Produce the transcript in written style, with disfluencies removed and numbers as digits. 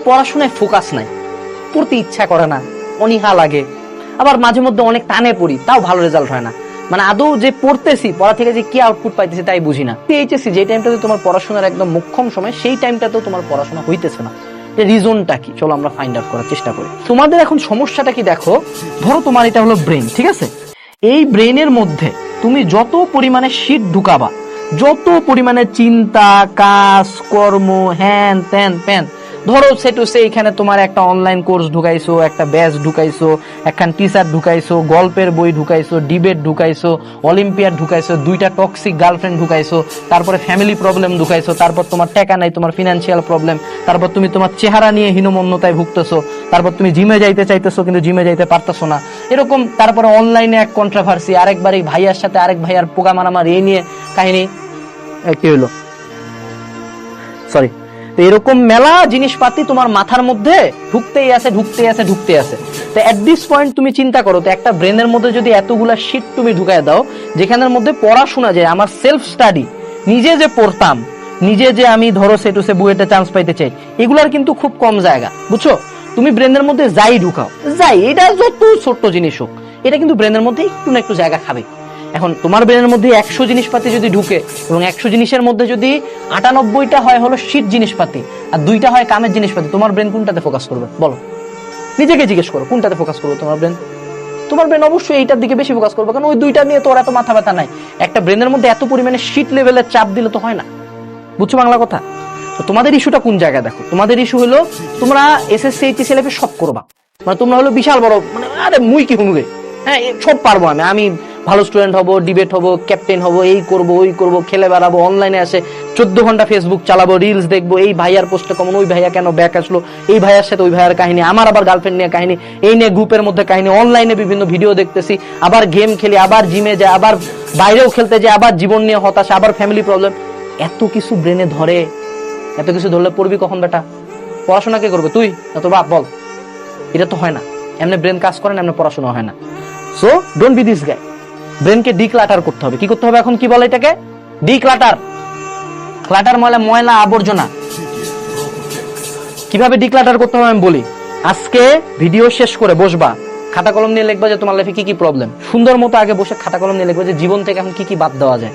পড়াশোনায় ফোকাস নাই, পড়তে ইচ্ছা করে না, অনীহা লাগে, আবার মাঝে মধ্যে অনেক টানে পড়ি, তাও ভালো রেজাল্ট হয় না। মানে আদৌ যে পড়তেছি, পড়া থেকে যে কি আউটপুট পাইতেছি তাই বুঝি না। এইচএসসি যে টাইমটাতে তোমার পড়াশোনার একদম মোক্ষম সময়, সেই টাইমটাতেও তোমার পড়াশোনা হইতেছে না। রিজনটা কি, চলো আমরা ফাইন্ড আউট করার চেষ্টা করি। তোমাদের এখন সমস্যাটা কি দেখো, ধরো তোমার এটা হলো ব্রেন, ঠিক আছে? এই ব্রেনের মধ্যে তুমি যত পরিমাণে শীট ঢুকাবা, যত পরিমাণে চিন্তা, কাজ, কর্ম, হ্যান ত্যান প্যান, ধরো এখানে তোমার একটা অনলাইন কোর্স ঢুকাইছো, একটা ব্যাচ ঢুকাইছো, একখান টিচার ঢুকাইছো, গল্পের বই ঢুকাইছো, ডিবেট ঢুকাইছো, অলিম্পিয়াড ঢুকাইছো, 2টা টক্সিক গার্লফ্রেন্ড ঢুকাইছো, তারপরে ফ্যামিলি প্রবলেম ঢুকাইছো, তারপর তোমার টাকা নাই, তোমার ফিনান্সিয়াল প্রবলেম, তারপর তুমি তোমার চেহারা নিয়ে হীনমন্যতায় ভুগতেছো, তারপর তুমি জিমে যাইতে চাইতেছো কিন্তু জিমে যাইতে পারতেছো না, এরকম। তারপরে অনলাইনে এক কন্ট্রোভার্সি, আরেকবার এই ভাইয়ার সাথে আরেক ভাইয়ার পোকা মারামারি, এই নিয়ে কাহিনী কি হলো, সরি। তো এরকম মেলা জিনিসপাতি তোমার মাথার মধ্যে ঢুকতেই আছে। তো এট দিস পয়েন্ট তুমি চিন্তা করো, তো একটা ব্রেনের মধ্যে যদি এতগুলা শীট তুমি ঢুকায় দাও, যেখানের মধ্যে পড়াশোনা যায়, আমার সেলফ স্টাডি, নিজে যে পড়তাম, নিজে যে আমি ধরো বুয়েটে চান্স পাইতে চাই, এগুলার কিন্তু খুব কম জায়গা, বুঝছো? তুমি ব্রেনের মধ্যে যাই ঢুকাও, এটা যত ছোট্ট জিনিস হোক, এটা কিন্তু ব্রেনের মধ্যে একটু না একটু জায়গা খাবে। এখন তোমার ব্রেনের মধ্যে 100 জিনিসপাতি যদি ঢুকে, এবং 100 জিনিসের মধ্যে যদি 98টা হয় হলো শীত জিনিসপাতি আর 2টা হয় কামের জিনিসপাতি, তোমার ব্রেন কোনটাতে ফোকাস করবে বলো? নিজেকে জিজ্ঞেস করো, কোনটাতে ফোকাস করবে তোমার ব্রেন? তোমার ব্রেন অবশ্যই এইটার দিকে বেশি ফোকাস করবে, কারণ ওই 2টা নিয়ে তোর এত মাথা ব্যথা নাই। একটা ব্রেনের মধ্যে এত পরিমাণে শীত লেভেলের চাপ দিলে তো হয় না, বুঝছো বাংলা কথা? তো তোমাদের ইস্যুটা কোন জায়গায় দেখো, তোমাদের ইস্যু হলো তোমরা এসএসসি এইচএসসি লেভেল সব করবা, মানে তোমরা হলো বিশাল বড়, মানে আরে মুই কি হুমগে, হ্যাঁ সব পারবো, আমি ভালো স্টুডেন্ট হব, ডিবেট হব, ক্যাপ্টেন হব, এই করব ওই করব, খেলে বেড়াবো, অনলাইনে আসে 14 ঘন্টা ফেসবুক চালাবো, রিলস দেখবো, এই ভাইয়ার পোস্টে কমন, ওই ভাইয়া কেন ব্যাক আসলো, এই ভাইয়ার সাথে ওই ভাইয়ার কাহিনী, আমার আবার গার্লফ্রেন্ড নিয়ে কাহিনী, এই নিয়ে গ্রুপের মধ্যে কাহিনী, অনলাইনে বিভিন্ন ভিডিও দেখতেছি, আবার গেম খেলি, আবার জিমে যাই, আবার বাইরেও খেলতে যাই, আবার জীবন নিয়ে হতাশা, আবার ফ্যামিলি প্রবলেম, এত কিছু ব্রেনে ধরে, এত কিছু ধরলে পড়বি কখন বেটা? পড়াশোনা কে করবে, তুই না তোর বাপ? বল। এটা তো হয় না, এমনি ব্রেন কাজ করে না, এমনি পড়াশোনা হয় না। So don't be this guy. ব্রেনকে ডিক্লাটার করতে হবে। কি করতে হবে এখন, কি বলে এটাকে? ডিক্লাটার। ক্লাটার ময়লা আবর্জনা। কিভাবে ডিক্লাটার করতে হবে আমি বলি। আজকে ভিডিও শেষ করে বসবা, খাতা কলম নিয়ে লিখবা যে তোমার লাইফে কি কি প্রবলেম, সুন্দর মতো আগে বসে খাতা কলম নিয়ে লিখবা যে জীবন থেকে এখন কি কি বাদ দেওয়া যায়।